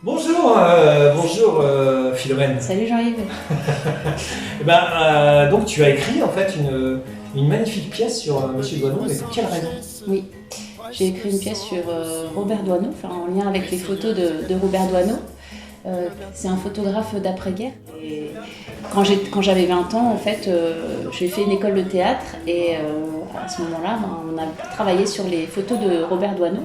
Bonjour Philomène. Salut Jean-Yves. Donc tu as écrit en fait une magnifique pièce sur Monsieur Doisneau, mais pour quelle raison? Oui, j'ai écrit une pièce sur Robert Doisneau, enfin, en lien avec les photos de Robert Doisneau. C'est un photographe d'après-guerre. Et quand j'avais 20 ans, en fait, j'ai fait une école de théâtre et à ce moment-là, on a travaillé sur les photos de Robert Doisneau.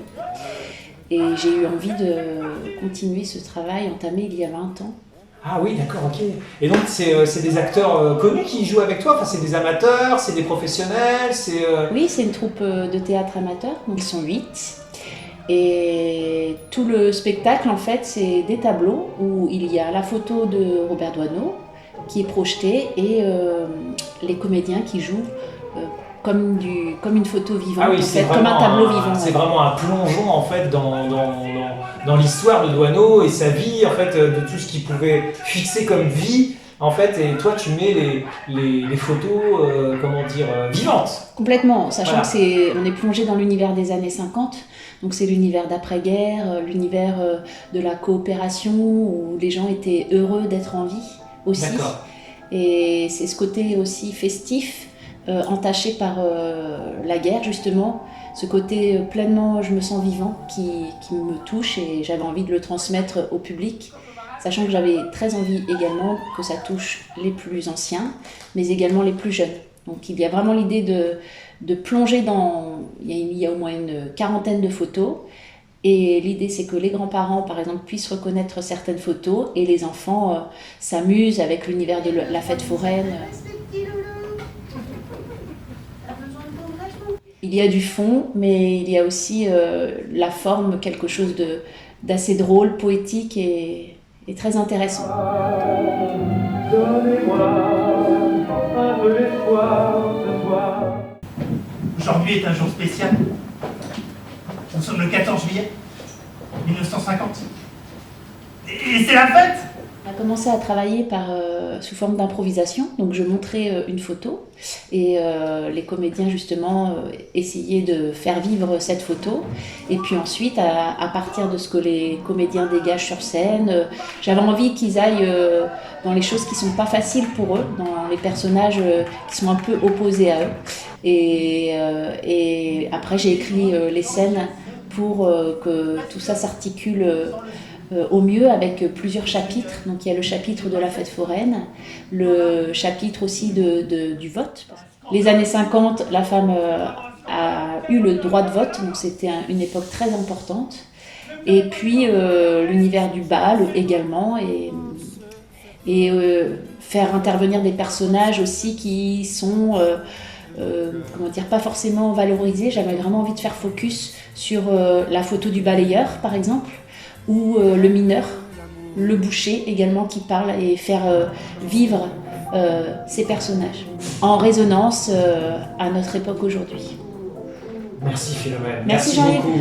Et j'ai eu envie de continuer ce travail entamé il y a 20 ans. Ah oui, d'accord, ok. Et donc c'est des acteurs connus qui jouent avec toi, enfin c'est des amateurs, c'est des professionnels, Oui, c'est une troupe de théâtre amateur, donc ils sont 8. Et tout le spectacle, en fait, c'est des tableaux où il y a la photo de Robert Doisneau qui est projetée et les comédiens qui jouent comme une photo vivante, Ah oui, en fait, comme un tableau vivant. c'est vraiment un plongeon en fait dans l'histoire de Doisneau et sa vie, en fait, de tout ce qu'il pouvait fixer comme vie, en fait, et toi tu mets les photos, vivantes. Complètement, sachant Voilà. que on est plongé dans l'univers des années 50, donc c'est l'univers d'après-guerre, l'univers de la coopération où les gens étaient heureux d'être en vie aussi. D'accord. Et c'est ce côté aussi festif, entaché par la guerre justement, ce côté pleinement je me sens vivant qui me touche et j'avais envie de le transmettre au public, sachant que j'avais très envie également que ça touche les plus anciens, mais également les plus jeunes. Donc il y a vraiment l'idée de plonger dans... Il y a au moins une quarantaine de photos. Et l'idée, c'est que les grands-parents, par exemple, puissent reconnaître certaines photos et les enfants s'amusent avec l'univers de la fête foraine. Il y a du fond, mais il y a aussi la forme, quelque chose d'assez drôle, poétique et très intéressant. Donnez-moi un peu d'espoir ce soir. Aujourd'hui est un jour spécial. Nous sommes le 14 juillet 1950. Et c'est la fête! On a commencé à travailler sous forme d'improvisation, donc je montrais une photo et les comédiens justement essayaient de faire vivre cette photo et puis ensuite à partir de ce que les comédiens dégagent sur scène, j'avais envie qu'ils aillent dans les choses qui sont pas faciles pour eux, dans les personnages qui sont un peu opposés à eux et après j'ai écrit les scènes pour que tout ça s'articule au mieux avec plusieurs chapitres. Donc il y a le chapitre de la fête foraine, le chapitre aussi du vote. Les années 50, la femme a eu le droit de vote, donc c'était une époque très importante. Et puis l'univers du bal également, et faire intervenir des personnages aussi qui sont pas forcément valorisés. J'avais vraiment envie de faire focus sur la photo du balayeur par exemple, ou le mineur, le boucher également qui parle et faire vivre ces personnages en résonance à notre époque aujourd'hui. Merci Philomène. Merci Jean-Yves. Beaucoup.